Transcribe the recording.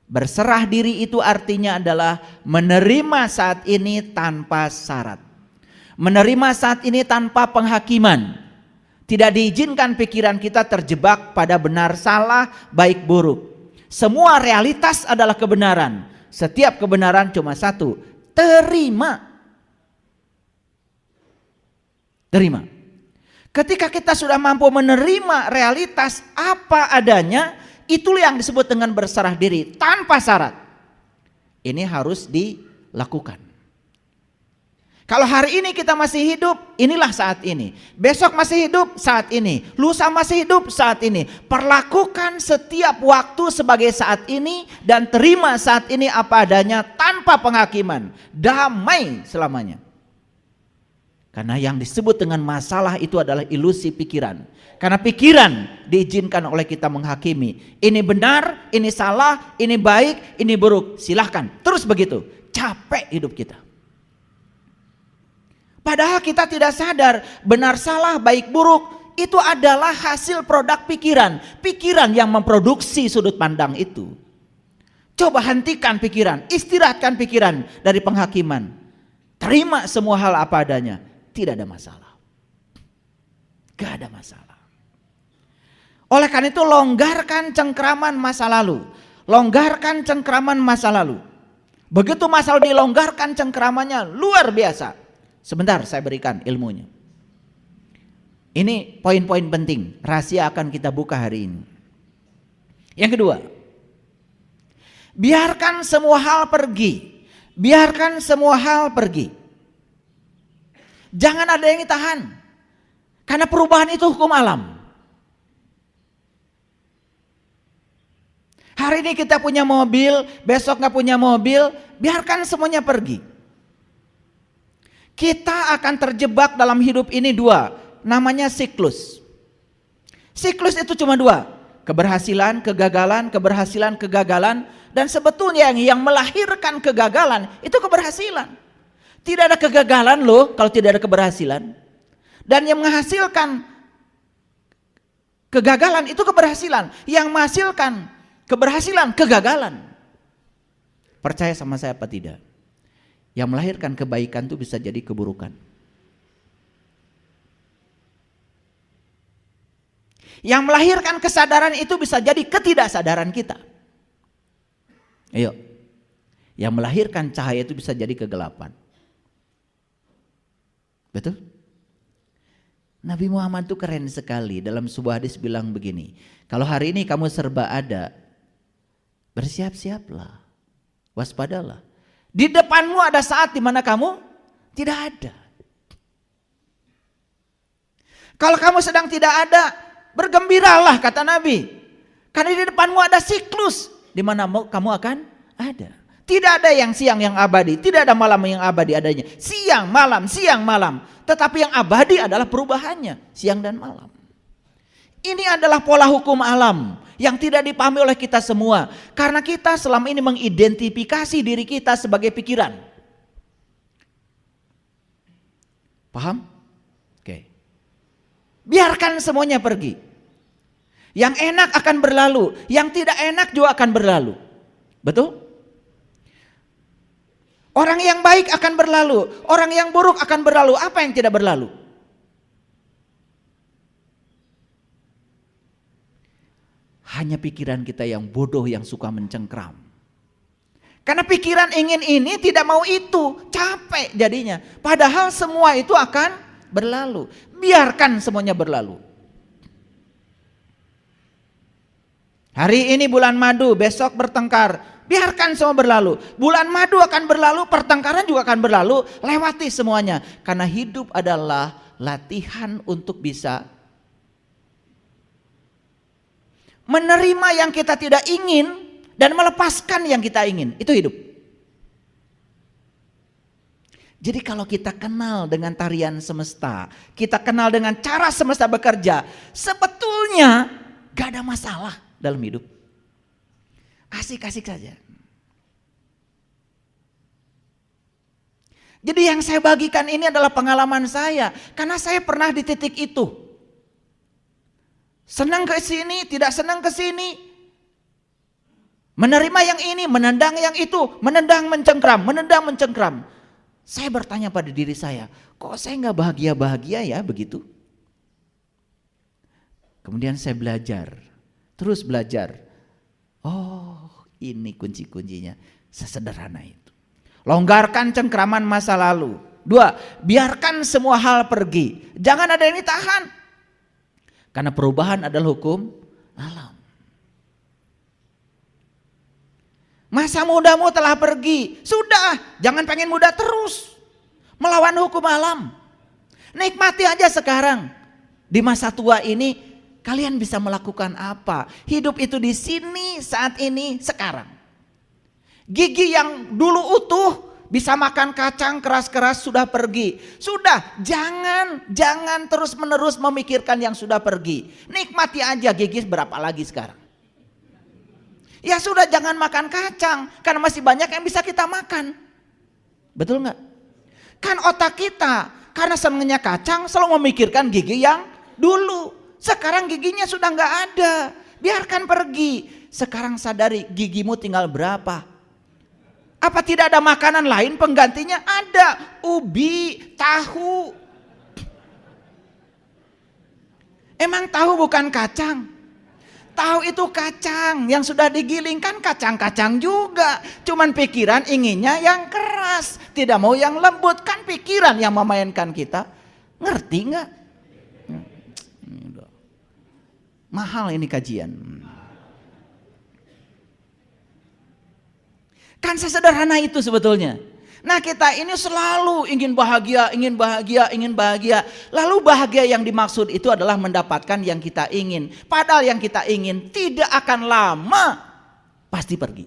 Berserah diri itu artinya adalah menerima saat ini tanpa syarat. Menerima saat ini tanpa penghakiman. Tidak diizinkan pikiran kita terjebak pada benar salah, baik buruk. Semua realitas adalah kebenaran. Setiap kebenaran cuma satu, terima. Terima. Ketika kita sudah mampu menerima realitas apa adanya, itulah yang disebut dengan berserah diri tanpa syarat. Ini harus dilakukan. Kalau hari ini kita masih hidup, inilah saat ini. Besok masih hidup, saat ini. Lusa masih hidup, saat ini. Perlakukan setiap waktu sebagai saat ini dan terima saat ini apa adanya tanpa penghakiman. Damai selamanya. Karena yang disebut dengan masalah itu adalah ilusi pikiran. Karena pikiran diizinkan oleh kita menghakimi. Ini benar, ini salah, ini baik, ini buruk. Silahkan, terus begitu. Capek hidup kita. Padahal kita tidak sadar benar salah baik buruk itu adalah hasil produk pikiran. Pikiran yang memproduksi sudut pandang itu. Coba hentikan pikiran, istirahatkan pikiran dari penghakiman. Terima semua hal apa adanya, tidak ada masalah. Gak ada masalah. Oleh karena itu longgarkan cengkraman masa lalu. Longgarkan cengkraman masa lalu. Begitu masa lalu dilonggarkan cengkramannya luar biasa. Sebentar saya berikan ilmunya. Ini poin-poin penting, rahasia akan kita buka hari ini. Yang kedua, biarkan semua hal pergi. Biarkan semua hal pergi. Jangan ada yang ditahan. Karena perubahan itu hukum alam. Hari ini kita punya mobil, besok gak punya mobil, biarkan semuanya pergi. Kita akan terjebak dalam hidup ini dua, namanya siklus. Siklus itu cuma dua, keberhasilan, kegagalan, keberhasilan, kegagalan. Dan sebetulnya yang melahirkan kegagalan itu keberhasilan. Tidak ada kegagalan loh kalau tidak ada keberhasilan. Dan yang menghasilkan kegagalan itu keberhasilan. Yang menghasilkan keberhasilan, kegagalan. Percaya sama saya apa tidak? Yang melahirkan kebaikan itu bisa jadi keburukan. Yang melahirkan kesadaran itu bisa jadi ketidaksadaran kita. Ayo. Yang melahirkan cahaya itu bisa jadi kegelapan. Betul? Nabi Muhammad itu keren sekali. Dalam sebuah hadis bilang begini. Kalau hari ini kamu serba ada, bersiap-siaplah. Waspadalah. Di depanmu ada saat di mana kamu tidak ada. Kalau kamu sedang tidak ada, bergembiralah kata Nabi. Karena di depanmu ada siklus di mana kamu akan ada. Tidak ada yang siang yang abadi, tidak ada malam yang abadi adanya. Siang, malam. Tetapi yang abadi adalah perubahannya, siang dan malam. Ini adalah pola hukum alam yang tidak dipahami oleh kita semua. Karena kita selama ini mengidentifikasi diri kita sebagai pikiran. Paham? Oke. Biarkan semuanya pergi. Yang enak akan berlalu, yang tidak enak juga akan berlalu. Betul? Orang yang baik akan berlalu, orang yang buruk akan berlalu. Apa yang tidak berlalu? Hanya pikiran kita yang bodoh yang suka mencengkram. Karena pikiran ingin ini tidak mau itu, capek jadinya. Padahal semua itu akan berlalu. Biarkan semuanya berlalu. Hari ini bulan madu, besok bertengkar. Biarkan semua berlalu. Bulan madu akan berlalu, pertengkaran juga akan berlalu. Lewati semuanya. Karena hidup adalah latihan untuk bisa menerima yang kita tidak ingin dan melepaskan yang kita ingin. Itu hidup. Jadi kalau kita kenal dengan tarian semesta, kita kenal dengan cara semesta bekerja, sebetulnya gak ada masalah dalam hidup. Asik-asik saja. Jadi yang saya bagikan ini adalah pengalaman saya. Karena saya pernah di titik itu. Senang ke sini, tidak senang ke sini. Menerima yang ini, menendang yang itu, menendang mencengkram, menendang mencengkram. Saya bertanya pada diri saya, kok saya nggak bahagia-bahagia ya begitu? Kemudian saya belajar, terus belajar. Oh, ini kunci-kuncinya, sesederhana itu. Longgarkan cengkraman masa lalu. 2, biarkan semua hal pergi. Jangan ada yang ditahan. Karena perubahan adalah hukum alam. Masa mudamu telah pergi. Sudah, jangan pengen muda terus. Melawan hukum alam. Nikmati aja sekarang. Di masa tua ini kalian bisa melakukan apa? Hidup itu di sini, saat ini, sekarang. Gigi yang dulu utuh bisa makan kacang keras-keras sudah pergi. Sudah, jangan terus-menerus memikirkan yang sudah pergi. Nikmati aja gigi berapa lagi sekarang. Ya sudah, jangan makan kacang karena masih banyak yang bisa kita makan. Betul nggak? Kan otak kita karena senangnya kacang selalu memikirkan gigi yang dulu. Sekarang giginya sudah nggak ada. Biarkan pergi. Sekarang sadari gigimu tinggal berapa. Apa tidak ada makanan lain penggantinya? Ada. Ubi, tahu. Emang tahu bukan kacang? Tahu itu kacang yang sudah digilingkan, kacang-kacang juga. Cuman pikiran inginnya yang keras, tidak mau yang lembut. Kan pikiran yang memainkan kita. Ngerti nggak? Mahal ini kajian. Kan sesederhana itu sebetulnya. Nah, kita ini selalu ingin bahagia, ingin bahagia, ingin bahagia. Lalu bahagia yang dimaksud itu adalah mendapatkan yang kita ingin. Padahal yang kita ingin tidak akan lama, pasti pergi.